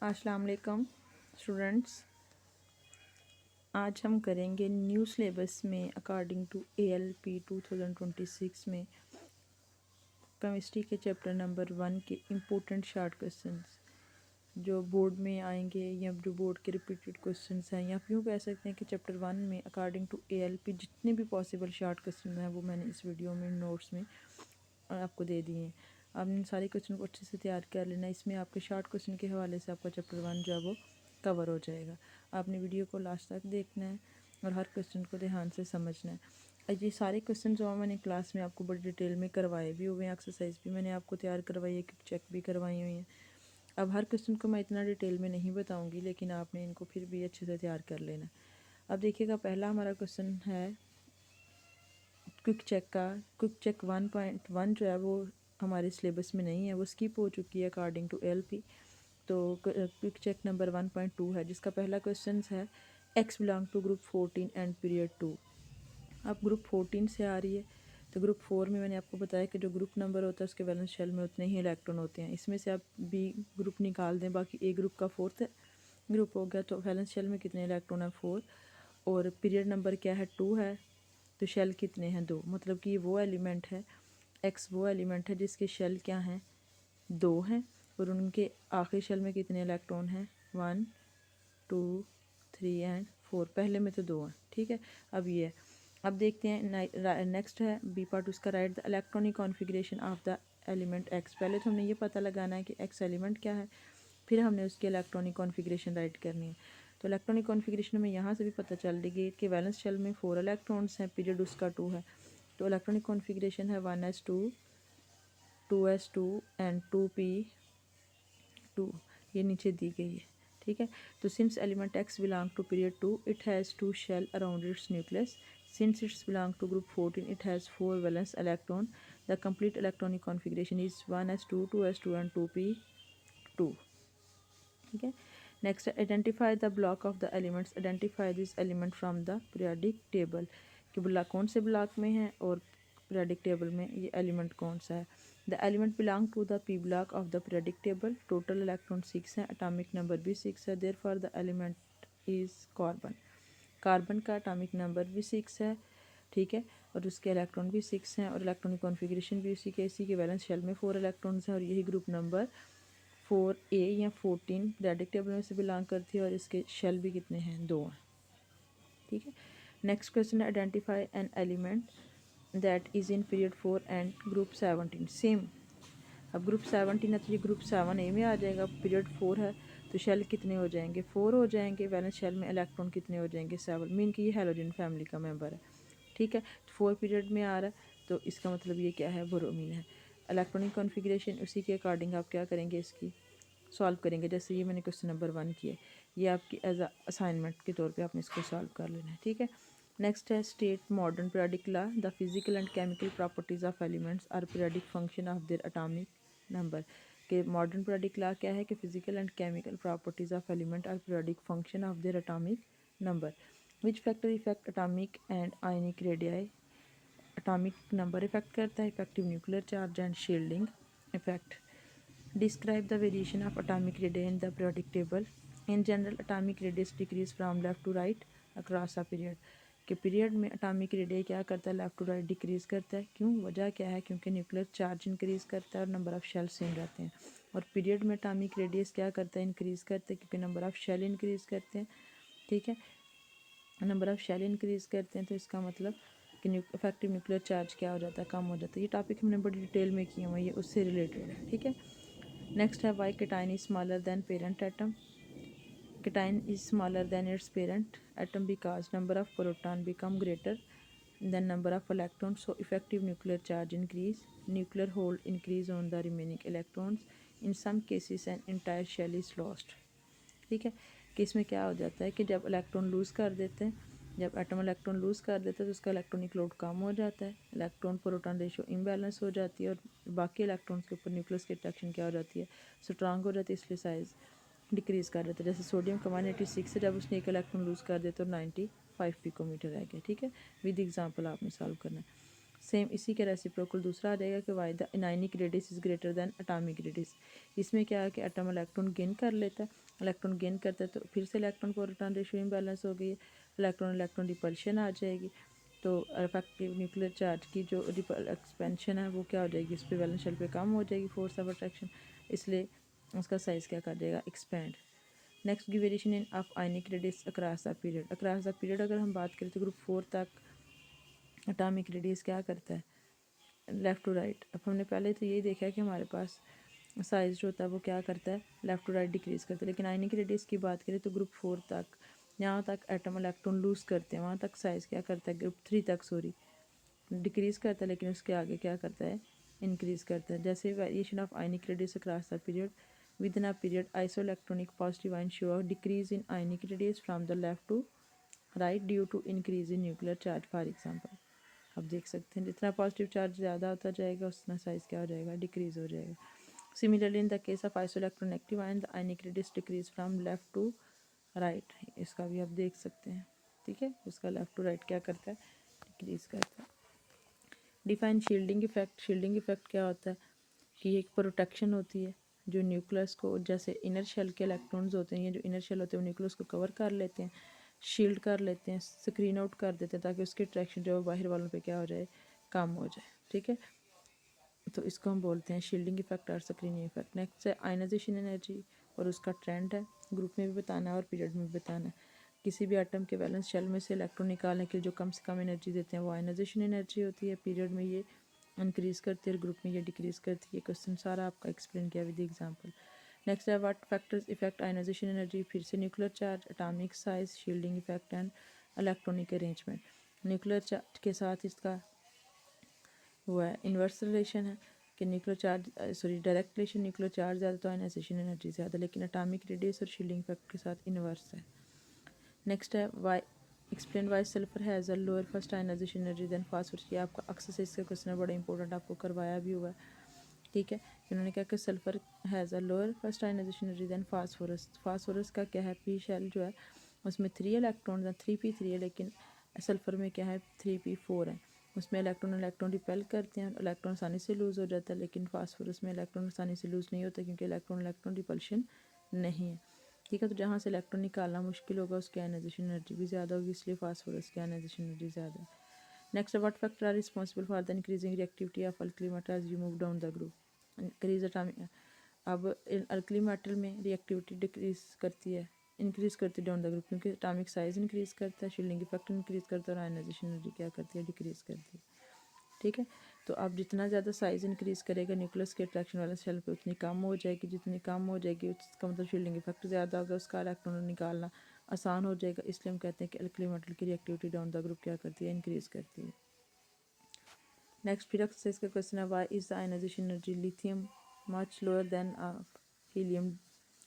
अस्सलाम वालेकुम स्टूडेंट्स। आज हम करेंगे न्यू सिलेबस में अकॉर्डिंग टू ALP 2026 में केमिस्ट्री के चैप्टर नंबर 1 के इम्पोर्टेंट शॉर्ट क्वेश्चंस जो बोर्ड में आएंगे या जो बोर्ड के रिपीटेड क्वेश्चंस हैं, या यूँ कह सकते हैं कि चैप्टर 1 में अकॉर्डिंग टू ALP जितने भी पॉसिबल शॉर्ट क्वेश्चन हैं वो मैंने इस वीडियो में नोट्स में आपको दे दिए हैं। आपने सारे क्वेश्चन को अच्छे से तैयार कर लेना। इसमें आपके शॉर्ट क्वेश्चन के हवाले से आपका चैप्टर 1 जो है वो कवर हो जाएगा। आपने वीडियो को लास्ट तक देखना है और हर क्वेश्चन को ध्यान से समझना है। ये सारे क्वेश्चन जो मैंने क्लास में आपको बड़ी डिटेल में करवाए भी हुए हैं, एक्सरसाइज भी मैंने आपको तैयार करवाई है, चेक भी करवाई हुई हैं। अब हर क्वेश्चन को मैं इतना डिटेल में नहीं बताऊँगी, लेकिन आपने इनको फिर भी अच्छे से तैयार कर लेना। अब देखिएगा, पहला हमारा क्वेश्चन है क्विक चेक का। क्विक चेक 1.1 जो है वो हमारे सिलेबस में नहीं है, वो स्किप हो चुकी है अकॉर्डिंग टू ALP। तो क्विक चेक नंबर 1.2 है, जिसका पहला क्वेश्चन है X belong to group 14 and period 2। अब ग्रुप 14 से आ रही है, तो ग्रुप 4 में मैंने आपको बताया कि जो ग्रुप नंबर होता है उसके वैलेंस शेल में उतने ही इलेक्ट्रॉन होते हैं। इसमें से आप B ग्रुप निकाल दें, बाकी A ग्रुप का 4th ग्रुप हो गया, तो वैलेंस शेल में कितने इलेक्ट्रॉन है 4, और पीरियड नंबर क्या है 2 है, तो शेल कितने हैं 2। मतलब कि ये वो एलिमेंट है, X वो एलिमेंट है जिसके शेल क्या हैं 2 हैं, और उनके आखिरी शेल में कितने इलेक्ट्रॉन हैं 1 2 3 एंड 4। पहले में तो 2 हैं, ठीक है। अब ये अब देखते हैं नेक्स्ट है B पार्ट, उसका right the electronic configuration of the element X। पहले तो हमने ये पता लगाना है कि X एलिमेंट क्या है, फिर हमने उसकी इलेक्ट्रॉनिक कॉन्फ़िगरेशन राइट करनी है। तो इलेक्ट्रॉनिक कॉन्फ़िगरेशन में यहाँ से भी पता चल रही है कि वैलेंस शेल में 4 इलेक्ट्रॉन्स हैं, पीरियड उसका 2 है। तो इलेक्ट्रॉनिक कॉन्फ़िगरेशन है 1s2 2s2 एंड 2p2, ये नीचे दी गई है, ठीक है। तो since element X belong to period 2 it has 2 shell around its nucleus. Since its belong to group 14 it has 4 valence electron. The complete electronic configuration is 1s2 2s2 and 2p2, ठीक है। Next, identify the block of the elements. Identify this element from the periodic table, कि block कौन से block में है और periodic table में ये एलिमेंट कौन सा है। The element belong to the P block of the periodic table. Total electron 6 है, एटॉमिक नंबर भी 6 है, therefore the element is carbon. Carbon का एटॉमिक नंबर भी 6 है, ठीक है, और उसके इलेक्ट्रॉन भी 6 हैं, और इलेक्ट्रॉनिक कॉन्फ़िगरेशन भी इसी के वैलेंस शेल में 4 इलेक्ट्रॉन्स हैं, और यही ग्रुप नंबर 4A या 14 पीरियडिक टेबल में से बिलोंग करती है, और इसके शेल भी कितने हैं 2 हैं, ठीक है। नेक्स्ट क्वेश्चन है identify an element that is in period 4 and group 17। Same, अब ग्रुप 17 है तो ये ग्रुप 7A में आ जाएगा। पीरियड 4 है तो शेल कितने हो जाएंगे 4 हो जाएंगे, वैलेंस शेल में इलेक्ट्रॉन कितने हो जाएंगे 7, मीन कि ये हैलोजन फैमिली का मेंबर है, ठीक है। 4 पीरियड में आ रहा है तो इसका मतलब ये क्या है, ब्रोमीन है। इलेक्ट्रॉनिक कॉन्फ़िगरेशन उसी के अकॉर्डिंग आप क्या करेंगे, इसकी सॉल्व करेंगे। जैसे ये मैंने क्वेश्चन नंबर 1 किया, ये आपकी एज अ असाइनमेंट के तौर पे आपने इसको सॉल्व कर लेना है, ठीक है। नेक्स्ट है state modern periodic law. The physical and chemical properties of elements are periodic function of their atomic number. के मॉडर्न पीरियडिक लॉ क्या है कि physical and chemical properties of element are periodic function of their atomic number. Which factor affect atomic and ionic radii. Atomic number affect करता है, effective nuclear charge and shielding effect. Describe the variation of atomic radii in the periodic table. In general, atomic radius decrease from left to right across a period. कि period में atomic radius क्या करता है, left to right decrease करता है। क्यों, वजह क्या है, क्योंकि न्यूक्लियर चार्ज इंक्रीज़ करता है और नंबर ऑफ़ शेल सेम रहते हैं। और पीरियड में अटामिक रेडियस क्या करता है, इंक्रीज़ करता है, क्योंकि नंबर ऑफ़ शेल इंक्रीज़ करते हैं, ठीक है। नंबर ऑफ़ शेल इंक्रीज़ करते हैं तो इसका मतलब कि इफेक्टिव न्यूक्लियर चार्ज क्या हो जाता है, कम हो जाता है। ये टॉपिक हमने बड़ी डिटेल में किया हुआ है, ये उससे रिलेटेड है, ठीक है। नेक्स्ट है why cation is smaller than parent atom. Cation is smaller than its parent atom because number of proton become greater than number of electron, so effective nuclear charge increase, nuclear hold increase on the remaining electrons, in some cases an entire shell is lost, ठीक है। कि इसमें क्या हो जाता है कि जब इलेक्ट्रॉन लूज़ कर देते हैं, जब एटम इलेक्ट्रॉन लूज़ कर देता है तो उसका इलेक्ट्रॉनिक लोड कम हो जाता है, इलेक्ट्रॉन प्रोटॉन रेशियो इम्बैलेंस हो जाती है, और बाकी इलेक्ट्रॉन्स के ऊपर न्यूक्लियस की अट्रैक्शन क्या हो जाती है, स्ट्रांग हो जाती है, इसलिए साइज़ डिक्रीज़ कर देता है। जैसे सोडियम का 186 है, जब उसने एक इलेक्ट्रॉन लूज़ कर देता तो 95 पिकोमीटर रह गया, ठीक है। विद एग्जाम्पल आपने सॉल्व करना है। सेम इसी के रेसिप्रोकल दूसरा आ जाएगा कि why the anionic radius is greater than atomic radius. इसमें क्या है कि एटम इलेक्ट्रॉन गेन कर लेता है, इलेक्ट्रॉन गेन करता है तो फिर से इलेक्ट्रॉन प्रोटॉन रेशियो इम्बैलेंस हो गई है, इलेक्ट्रॉन इलेक्ट्रॉन रिपल्शन आ जाएगी। तो इफेक्टिव न्यूक्लियर चार्ज की जो एक्सपेंशन है वो क्या हो जाएगी, इस पे वैलेंस शेल पे कम हो जाएगी फोर्स ऑफ अट्रैक्शन, इसलिए उसका साइज़ क्या कर जाएगा, एक्सपेंड। नेक्स्ट की variation in of ionic radius across the period. Across the period अगर हम बात करें तो ग्रुप 4 तक एटॉमिक रेडियस क्या करता है, लेफ़्ट टू राइट। अब हमने पहले तो यही देखा है कि हमारे पास साइज़ जो होता है वो क्या करता है, लेफ़्ट टू राइट डिक्रीज़ करता है। लेकिन आयनिक रेडियस की बात करें तो ग्रुप 4 तक, जहाँ तक एटम इलेक्ट्रॉन लूज़ करते हैं वहाँ तक साइज़ क्या करता है, ग्रुप 3 तक सॉरी डिक्रीज़ करता है, लेकिन उसके आगे क्या करता है, इंक्रीज़ करता है। जैसे variation of ionic radius across the period within a period isoelectronic positive ion show decrease in ionic radius from the left to right due to increase in nuclear charge. For example आप देख सकते हैं जितना positive charge ज़्यादा होता जाएगा उतना size क्या हो जाएगा, डिक्रीज़ हो जाएगा। Similarly in the case of isoelectronegative ion the ionic radius decrease from left to right, इसका भी आप देख सकते हैं। ठीक है, उसका लेफ्ट टू राइट क्या करता है, डिक्रीज करता है। Define shielding effect. Shielding effect क्या होता है कि एक प्रोटेक्शन होती है जो न्यूक्लियस को, जैसे इनर शेल के इलेक्ट्रॉन्स होते हैं, जो इनर शेल होते हैं वो न्यूक्लियस को कवर कर लेते हैं, शील्ड कर लेते हैं, स्क्रीन आउट कर देते हैं ताकि उसकी अट्रैक्शन जो है बाहर वालों पे क्या हो जाए, कम हो जाए। ठीक है, तो इसको हम बोलते हैं शील्डिंग इफेक्ट और स्क्रीनिंग इफेक्ट। नेक्स्ट है आयनाइजेशन एनर्जी, और उसका ट्रेंड है, ग्रुप में भी बताना है और पीरियड में भी बताना है। किसी भी एटम के वैलेंस शेल में से इलेक्ट्रॉन निकालने के लिए जो कम से कम एनर्जी देते हैं वो आयनाइजेशन एनर्जी होती है, पीरियड में ये इंक्रीज़ करती है और ग्रुप में ये डिक्रीज़ करती है। क्वेश्चन सारा आपका एक्सप्लेन किया विद एग्जांपल। नेक्स्ट है what factors affect ionization energy, फिर से nuclear charge, atomic size, shielding effect and electronic arrangement. Nuclear charge के साथ इसका हुआ है इन्वर्स रिलेशन है कि nuclear charge sorry direct relation, nuclear charge ज़्यादा तो आयनाइजेशन एनर्जी ज़्यादा, लेकिन एटॉमिक रेडियस और शील्डिंग इफेक्ट के साथ इन्वर्स है। नेक्स्ट है why explain why sulphur has a lower first ionization energy than phosphorus. ये आपका अक्सर से इसका क्वेश्चन है, बड़ा इंपॉर्टेंट, आपको करवाया भी हुआ है। ठीक है, इन्होंने कहा कि sulphur has a lower first ionization energy than phosphorus. Phosphorus का क्या है, पी शेल जो है उसमें 3 इलेक्ट्रॉन है, 3p3 है, लेकिन सल्फर में क्या है 3p4 है। उसमें इलेक्ट्रॉन इलेक्ट्रॉन रिपेल करते हैं, इलेक्ट्रॉन आसानी से लूज़ हो जाता है, लेकिन फास्फोरस में इलेक्ट्रॉन आसानी से लूज़ नहीं होता क्योंकि इलेक्ट्रॉन इलेक्ट्रॉन रिपल्शन नहीं है। ठीक है, तो जहाँ से इलेक्ट्रॉन निकालना मुश्किल होगा उसकी आयनाइजेशन एनर्जी भी ज़्यादा होगी, इसलिए फास्फोरस की आयनाइजेशन एनर्जी ज़्यादा है। Next, what factor are responsible for the increasing reactivity of alkali metal as you move down the group. Increase atomic, अब अल्कली मेटल में रिएक्टिविटी डिक्रीज करती है, इंक्रीज करती है डाउन द ग्रुप, क्योंकि एटॉमिक साइज इंक्रीज करता है, shielding effect increase करता है और आयनाइजेशन एनर्जी क्या करती है, डिक्रीज करती है। ठीक है, तो अब जितना ज़्यादा साइज़ इंक्रीज़ करेगा न्यूक्लियस के अट्रैक्शन वाला शेल पे उतनी कम हो जाएगी, जितनी कम हो जाएगी उसका मतलब शील्डिंग इफेक्ट ज़्यादा होगा, उसका इलेक्ट्रॉन निकालना आसान हो जाएगा। इसलिए हम कहते हैं कि अल्कली मेटल की रिएक्टिविटी डाउन द ग्रुप क्या करती है, इंक्रीज़ करती है। नेक्स्ट फिर एक्सरसाइज का क्वेश्चन है why is the ionization energy lithium much lower than helium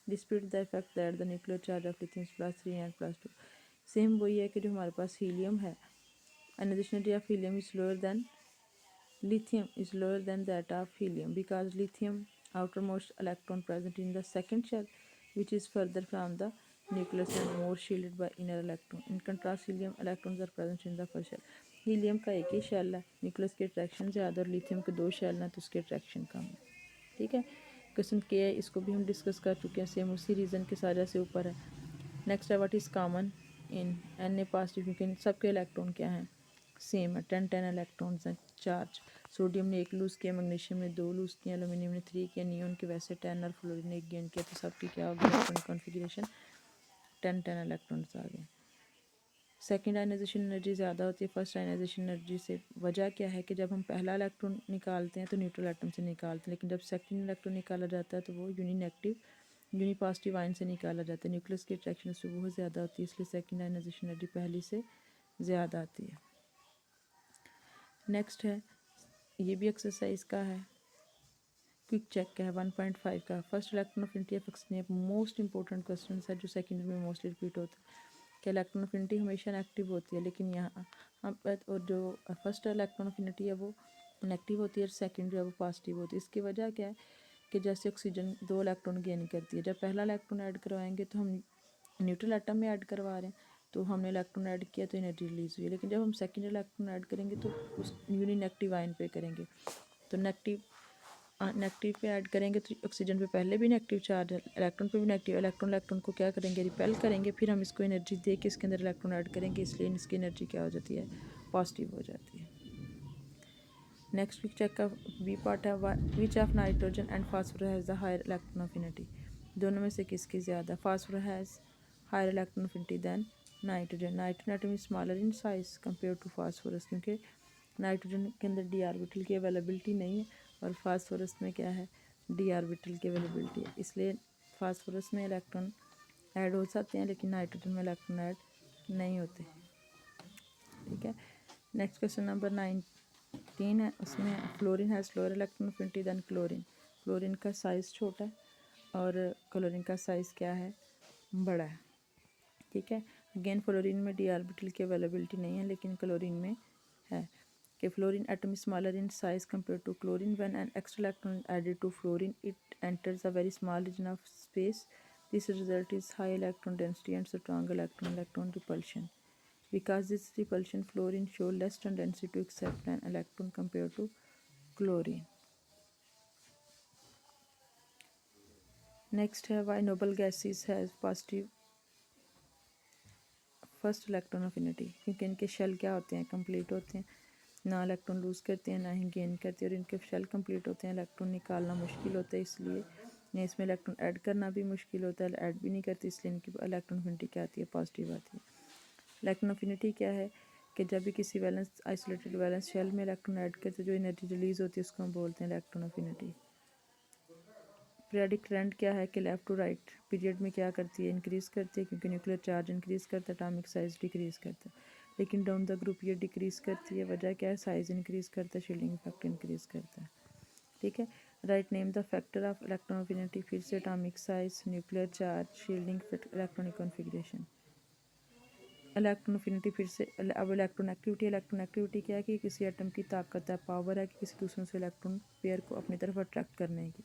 dispute the effect that the nuclear charge of lithium +3 and +2। Same वही है कि जो हमारे पास हीलियम है, ionization energy of helium is lower than lithium is lower than that of helium because lithium outermost electron present in the second shell which is further from the nucleus and more shielded by inner electron. In contrast helium electrons are present in the first shell. Helium का एक ही shell है, nucleus की attraction ज़्यादा और lithium के 2 shell हैं तो उसकी अट्रैक्शन कम है। ठीक है, क्वेश्चन के है इसको भी हम डिस्कस कर चुके हैं, सेम उसी रीज़न के सारे से ऊपर है। नेक्स्ट है what is common in an a positive, क्योंकि सबके इलेक्ट्रॉन क्या हैं, सेम है, 10 इलेक्ट्रॉन्स हैं चार्ज। सोडियम ने 1 लूज़ किया, मैग्नीशियम ने 2 लूज़ किया, एल्यूमिनियम ने 3 किया, नियोन के वैसे 10 और फ्लोरीन ने 1 गेन किया, तो सबकी क्या होगी इलेक्ट्रॉनिक कॉन्फिगरेशन, 10 इलेक्ट्रॉन्स आ गए। सेकेंड आयनाइजेशन एनर्जी ज़्यादा होती है फर्स्ट आयनाइजेशन एनर्जी से। वजह क्या है कि जब हम पहला इलेक्ट्रॉन निकालते हैं तो न्यूट्रल एटम से निकालते हैं, लेकिन जब सेकेंड इलेक्ट्रॉन निकाला जाता है तो वो यूनी पॉजिटिव आयन से निकाला जाता है। न्यूक्लियस की अट्रैक्शन उससे बहुत ज़्यादा होती है, इसलिए सेकेंड आयनाइजेशन एनर्जी पहली से ज़्यादा आती है। नेक्स्ट है, ये भी एक्सरसाइज का है, क्विक चेक का है 1.5 का। First electron affinity of exchange most important question है जो सेकेंड में मोस्टली रिपीट होता है कि इलेक्ट्रॉन अफिनिटी हमेशा नेगेटिव होती है, लेकिन यहाँ और जो फर्स्ट इलेक्ट्रॉन अफिनिटी है वो नेगेटिव होती है और सेकेंड जो है वो पॉजिटिव होती है। इसकी वजह क्या है कि जैसे ऑक्सीजन 2 इलेक्ट्रॉन गेन करती है, जब पहला इलेक्ट्रॉन ऐड करवाएंगे तो हम न्यूट्रल एटम में ऐड करवा रहे हैं, तो हमने इलेक्ट्रॉन ऐड किया तो एनर्जी रिलीज हुई है, लेकिन जब हम सेकेंड इलेक्ट्रॉन ऐड करेंगे तो उस यूनी नेगेटिव आयन पे करेंगे, तो नेगेटिव नेगेटिव पे ऐड करेंगे तो ऑक्सीजन पे पहले भी नेगेटिव चार्ज है, इलेक्ट्रॉन पे भी नेगेटिव, इलेक्ट्रॉन इलेक्ट्रॉन को क्या करेंगे, रिपेल करेंगे, फिर हम इसको एनर्जी दे के इसके अंदर इलेक्ट्रॉन ऐड करेंगे, इसलिए इसकी एनर्जी क्या हो जाती है, पॉजिटिव हो जाती है। नेक्स्ट पिक्चर का बी पार्ट है, which of nitrogen and phosphorus has the higher electron affinity, दोनों में से किसकी ज़्यादा, phosphorus has higher electron affinity than nitrogen, nitrogen atom is smaller in size compare to phosphorus, क्योंकि नाइट्रोजन के अंदर डी ऑर्बिटल की अवेलेबिलिटी नहीं है और फास्फोरस में क्या है, डी ऑर्बिटल की अवेलेबिलिटी है, इसलिए फास्फोरस में इलेक्ट्रॉन ऐड हो सकते हैं लेकिन नाइट्रोजन में इलेक्ट्रॉन ऐड नहीं होते। ठीक है, नेक्स्ट क्वेश्चन नंबर 19 है, उसमें fluorine has lower electron affinity than chlorine, fluorine का साइज़ छोटा है और क्लोरीन का साइज़ क्या है, बड़ा है। ठीक है, अगेन फ्लोरीन में डी ऑर्बिटल की अवेलेबिलिटी नहीं है लेकिन क्लोरीन में है। कि fluorine atom is smaller in size compared to chlorine. When an extra electron is added to fluorine, it enters a very small region of space. This result is high electron density and strong electron repulsion. Because this repulsion, fluorine show less tendency to accept an electron compared to chlorine. Next है, why noble gases has positive first electron affinity, क्योंकि इनके shell क्या होते हैं, complete होते हैं, ना electron loose करते हैं ना ही गेन करते हैं, और इनके शेल कंप्लीट होते हैं, इलेक्ट्रॉन निकालना मुश्किल होता है, इसलिए या इसमें इलेक्ट्रॉन ऐड करना भी मुश्किल होता है, ऐड भी नहीं करती, इसलिए इनकी इलेक्ट्रॉन अफिनिटी क्या आती है, पॉजिटिव आती है। इलेक्ट्रॉन अफिनिटी क्या है कि जब भी किसी वैलेंस आइसोलेटेड वैलेंस शेल में इलेक्ट्रॉन ऐड करते जो एनर्जी रिलीज होती है उसको हम बोलते हैं इलेक्ट्रॉन अफिनिटी। पीरियडिक ट्रेंड क्या है कि लेफ़्ट टू राइट पीरियड में क्या करती है, इंक्रीज़ करती है, क्योंकि न्यूक्लियर चार्ज इंक्रीज़ करता है, एटॉमिक साइज डिक्रीज़ करता है, लेकिन डाउन द ग्रुप ये डिक्रीज़ करती है, वजह क्या है, साइज इंक्रीज़ करता है, शील्डिंग इफेक्ट इंक्रीज़ करता है। ठीक है, write name the factor of electron affinity, फिर से atomic size, nuclear charge, shielding, electronic configuration. Electron affinity फिर से, अब इलेक्ट्रॉन एक्टिविटी क्या है कि किसी एटम की ताकत है, पावर है कि किसी दूसरों से इलेक्ट्रॉन पेयर को अपनी तरफ अट्रैक्ट करने की।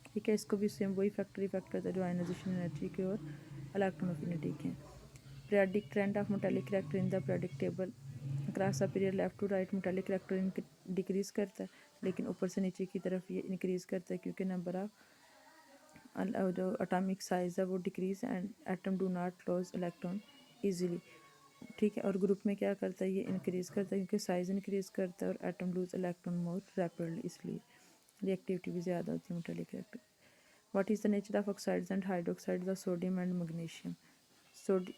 ठीक है, इसको भी सेम वही फैक्टर इफेक्ट करता है जो आयनाइजेशन एनर्जी के और इलेक्ट्रॉन अफिनिटी के। Periodic trend of metallic character in the periodic table, across the period left to right metallic character decrease करता है, लेकिन ऊपर से नीचे की तरफ ये इंक्रीज करता है, क्योंकि नंबर ऑफ जो एटॉमिक साइज है वो decrease and atom do not loss electron easily. ठीक है, और ग्रुप में क्या करता है, ये इंक्रीज करता है क्योंकि साइज इंक्रीज करता है और एटम लूज इलेक्ट्रॉन मोर रैपिडली, इसलिए रिएक्टिविटी भी ज़्यादा होती है metallic reactor. What is the nature of oxides and hydroxides of sodium and magnesium,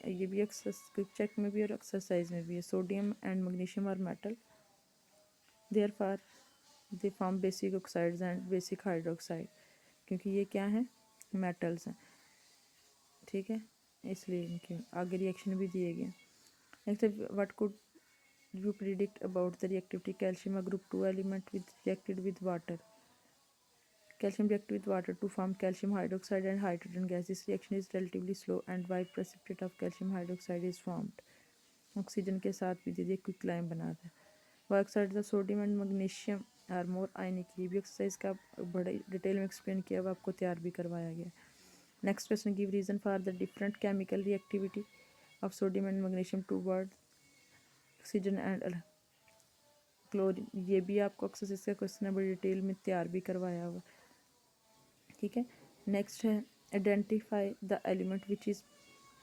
ये भी चेक में भी और एक्सरसाइज में भी है, sodium and magnesium are metal, therefore they form basic oxides and basic hydroxide, क्योंकि ये क्या है, मेटल्स हैं। ठीक है, इसलिए इनके आगे रिएक्शन भी दिए गए। Next, what could you predict about the reactivity, calcium a group 2 element with reacted with water, calcium reacted with water to form calcium hydroxide and hydrogen gas, this reaction is relatively slow and white precipitate of calcium hydroxide is formed, oxygen के साथ भी दीजिए quicklime बनाता है। Why oxide the sodium and magnesium are more ionic, ये भी exercise का बड़े डिटेल में एक्सप्लेन किया हुआ, आपको तैयार भी करवाया गया। Next question, give reason for the different chemical reactivity of sodium and magnesium toward oxygen and chlorine, ये भी आपको एक्सरसाइज का क्वेश्चन है, बड़ी डिटेल में तैयार भी करवाया हुआ। ठीक है, नेक्स्ट है, identify the element which is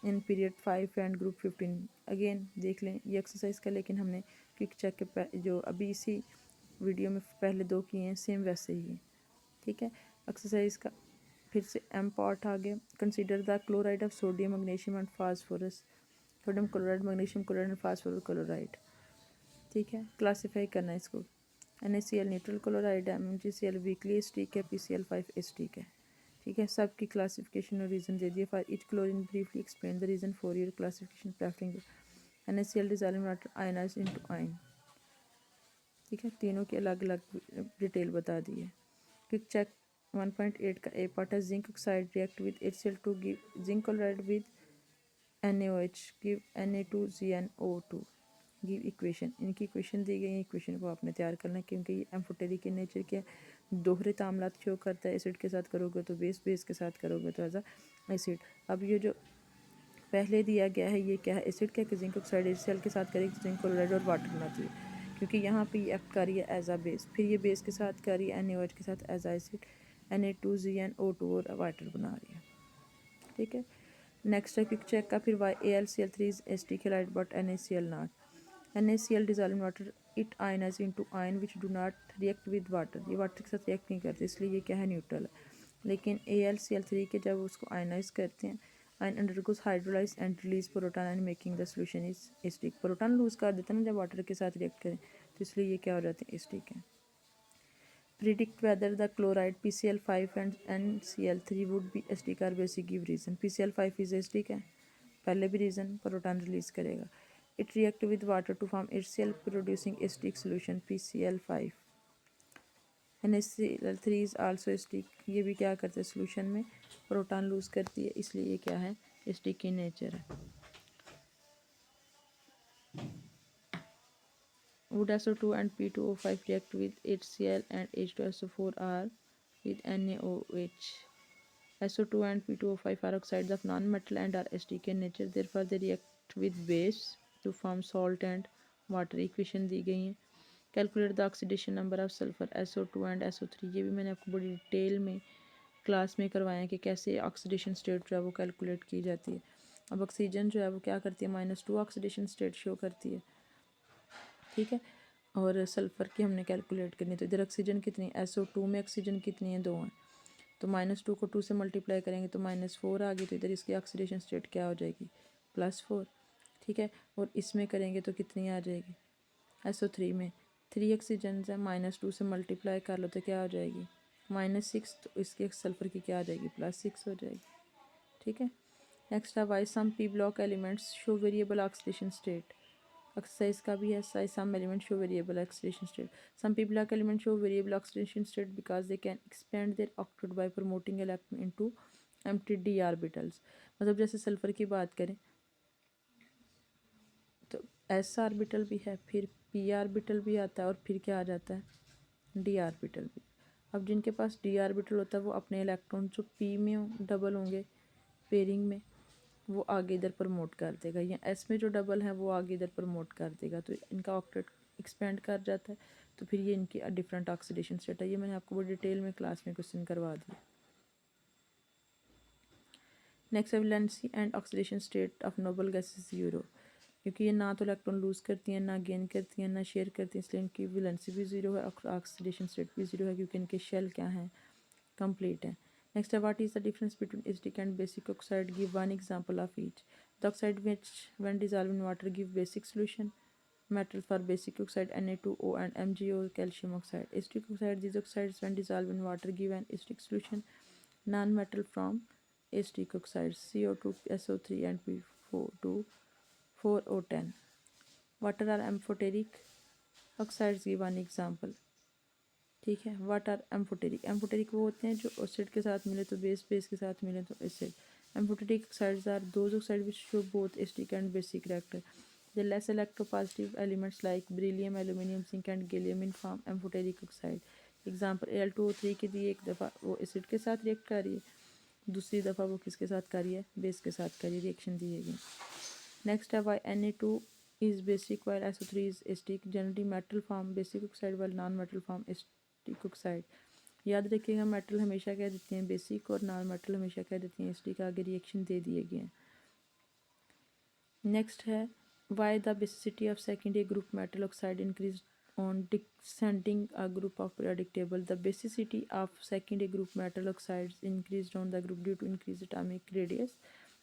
in period 5 and group 15, again देख लें ये एक्सरसाइज का, लेकिन हमने क्विक चेक के जो अभी इसी वीडियो में पहले दो किए हैं सेम वैसे ही है। ठीक है, एक्सरसाइज का फिर से एम पार्ट आ गया, consider the chloride of sodium magnesium and phosphorus, sodium chloride, magnesium chloride and phosphorus chloride. ठीक है, क्लासीफाई करना है इसको, NaCl न्यूट्रल क्लोराइड है, MgCl वीकली एस्टिक है, PCl5 एस्टिक है। ठीक है, सबकी क्लासिफिकेशन और रीज़न दे दिए। For each chlorine briefly explain the reason for your classification preferring NaCl dissolving water ionized into iron। ठीक है, तीनों की अलग अलग डिटेल बता दी है। क्विक चेक 1.8 का ए पार्ट है, zinc oxide react with HCl to give zinc chloride with NaOH give Na2ZnO2, give equation, इनकी इक्वेशन दी गई है, इक्वेशन को आपने तैयार करना है, क्योंकि ये एम्फोटेरिक के नेचर के दोहरे तामलात शो करता है, एसिड के साथ करोगे तो बेस, बेस के साथ करोगे तो एज अ एसिड। अब ये जो पहले दिया गया है ये क्या है, एसिड क्या, जिंक ऑक्साइड HCl के साथ करेगी जिंक क्लोराइड और वाटर बना चाहिए, क्योंकि यहाँ पे ये एक्ट कर रही है एज आ बेस, फिर ये बेस के साथ कर रही है NaOH के साथ एज एसिड Na2ZnO2 और वाटर बना रही है। ठीक है, नेक्स्ट है क्विक चेक का। फिर AlCl3 is St halide but NaCl not. NaCl dissolved in water, it ionizes into ion which do not react with water. ये वाटर के साथ रिएक्ट नहीं करते, इसलिए ये क्या है, न्यूट्रल है। लेकिन AlCl3 के जब उसको आयनाइज करते हैं, ion undergoes hydrolyse and release proton and making the solution is acidic. Proton lose कर देता है ना जब वाटर के साथ रिएक्ट करें, तो इसलिए ये क्या हो जाते हैं, एसिडिक है। Predict whether the chloride PCl5 and NCl3 would be acidic or basic, give reason। PCl5 is acidic है, पहले भी रीज़न, प्रोटॉन रिलीज करेगा। It react with water to form HCl producing acidic solution PCl5। NaCl3 is also acidic, ये भी क्या करते हैं, solution में प्रोटॉन लूज करती है, इसलिए ये क्या है, एसिडिक इन नेचर है। Would SO2 and P2O5 react with HCl and H2SO4R with NaOH? SO2 and P2O5 are oxides of non-metal and are acidic in nature. Therefore, they react with base to form salt and water. Equation दी गई है। Calculate the oxidation number of sulfur SO2 and SO3। ये भी मैंने आपको बड़ी detail में class में करवाया है कि कैसे ऑक्सीडेशन स्टेट जो है वो कैलकुलेट की जाती है। अब ऑक्सीजन जो है वो क्या करती है, -2 ऑक्सीडेशन स्टेट शो करती है। ठीक है, और सल्फ़र की हमने कैलकुलेट करनी, तो इधर ऑक्सीजन कितनी, SO2 में ऑक्सीजन कितनी है, 2 है, तो -2 को 2 से मल्टीप्लाई करेंगे तो -4 आ गई, तो इधर इसकी ऑक्सीडेशन स्टेट क्या हो जाएगी, +4। ठीक है, और इसमें करेंगे तो कितनी आ जाएगी, SO3 में 3 ऑक्सीजन है, -2 से मल्टीप्लाई कर लो तो क्या हो जाएगी, -6, तो इसके सल्फ़र की क्या आ जाएगी, +6 हो जाएगी। ठीक है, नेक्स्ट है why some P block elements show variable oxidation state. Exercise का भी है, some elements show variable oxidation state. Some p block elements show variable oxidation state because they can expand their octet by promoting electron into empty d orbitals। मतलब जैसे sulphur की बात करें तो s orbital भी है, फिर p ऑर्बिटल भी आता है, और फिर क्या आ जाता है, d ऑर्बिटल भी। अब जिनके पास d ऑर्बिटल होता है वो अपने इलेक्ट्रॉन जो p में डबल होंगे पेयरिंग में, वो आगे इधर प्रमोट कर देगा, या एस में जो डबल है वो आगे इधर प्रमोट कर देगा, तो इनका ऑक्टेट एक्सपेंड कर जाता है, तो फिर ये इनकी डिफरेंट ऑक्सीडेशन स्टेट है। ये मैंने आपको बड़ी डिटेल में क्लास में क्वेश्चन करवा दिया। नेक्स्ट है valency and oxidation state of noble gases 0, क्योंकि ये ना तो इलेक्ट्रॉन लूज करती हैं, ना गेन करती हैं, ना शेयर करती हैं, इसलिए इनकी वैलेंसी भी 0 है और ऑक्सीडेशन स्टेट भी 0 है, क्योंकि इनके शेल क्या हैं, कंप्लीट है। Next, what is the difference between acidic and basic oxide? Give one example of each. The oxide which, when dissolved in water, give basic solution. Metal for basic oxide Na2O and MgO calcium oxide. Acidic oxide, these oxides when dissolved in water give an acidic solution. Non-metal from acidic oxides CO2, SO3 and P4, 4O10. Water are amphoteric oxides. Give one example. ठीक है, what are amphoteric. Amphoteric वो होते हैं जो acid के साथ मिले तो बेस, बेस के साथ मिले तो acid. Amphoteric oxides are those oxide which show both acidic and basic character. The less electropositive elements like beryllium, aluminium, zinc and gallium in form amphoteric oxide. Example Al2O3 की दी, एक दफ़ा वो acid के साथ रिएक्ट कर रही है, दूसरी दफ़ा वो किसके साथ कर रही है, बेस के साथ कर रही है, रिएक्शन दी गई। नेक्स्ट है Y Na2 is basic while SO3 is acidic. Generally metal form basic oxide while non-metal form acidic oxide। याद रखिएगा, मेटल हमेशा कह देते हैं बेसिक और नॉन मेटल हमेशा कह देते हैं एसिडिक, आगे रिएक्शन दे दिए गए हैं। नेक्स्ट है why the basicity of secondary group metal oxide increase on descending a group of periodic table। The basicity of secondary group metal oxides increased on the group due to increased atomic radius,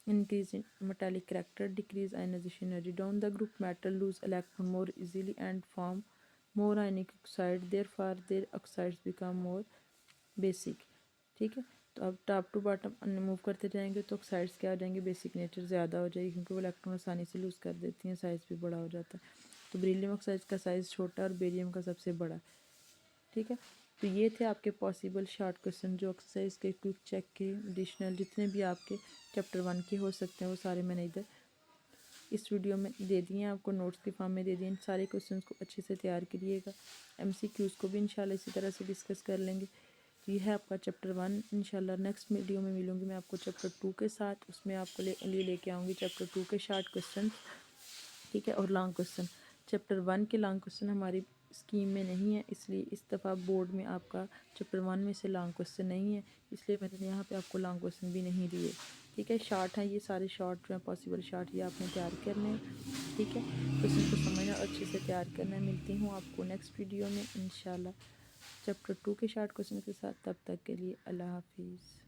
increase in metallic character, decrease ionization energy। Down the group metal lose electron more easily and form more ionic oxide, therefore their oxides become more basic। ठीक है, तो अब top to bottom move करते जाएंगे तो oxides क्या हो जाएंगे, बेसिक नेचर ज़्यादा हो जाएगी, क्योंकि वो इलेक्ट्रॉन आसानी से लूज़ कर देती हैं, साइज़ भी बड़ा हो जाता है। तो बेरिलियम ऑक्साइड का साइज़ छोटा और बेरियम का सबसे बड़ा। ठीक है, तो ये थे आपके पॉसिबल शॉर्ट क्वेश्चन जो एक्सरसाइज के, क्विक चेक के, एडिशनल जितने भी आपके चैप्टर 1 के हो सकते हैं वो सारे मैंने इधर इस वीडियो में दे दिए हैं, आपको नोट्स के फॉर्म में दे दिए। सारे क्वेश्चन को अच्छे से तैयार करिएगा। MCQs को भी इंशाल्लाह इसी तरह से डिस्कस कर लेंगे। तो ये है आपका चैप्टर 1। इंशाल्लाह नेक्स्ट वीडियो में मिलूँगी मैं आपको चैप्टर 2 के साथ। उसमें आपको लेके आऊँगी चैप्टर 2 के शॉर्ट क्वेश्चन, ठीक है, और लॉन्ग क्वेश्चन। चैप्टर 1 के लॉन्ग क्वेश्चन हमारी स्कीम में नहीं है, इसलिए इस दफ़ा बोर्ड में आपका चैप्टर 1 में से लॉन्ग क्वेश्चन नहीं है, इसलिए मैंने यहाँ पे आपको लॉन्ग क्वेश्चन भी नहीं दिए। ठीक है, शॉर्ट हैं ये सारे, शॉर्ट जो हैं पॉसिबल शॉर्ट, ये आपने तैयार करने हैं। ठीक है, क्वेश्चन को समझना और अच्छे से तैयार करना है। मिलती हूँ आपको नेक्स्ट वीडियो में इंशाल्लाह चैप्टर 2 के शॉर्ट क्वेश्चन के साथ। तब तक के लिए अल्लाह हाफिज़।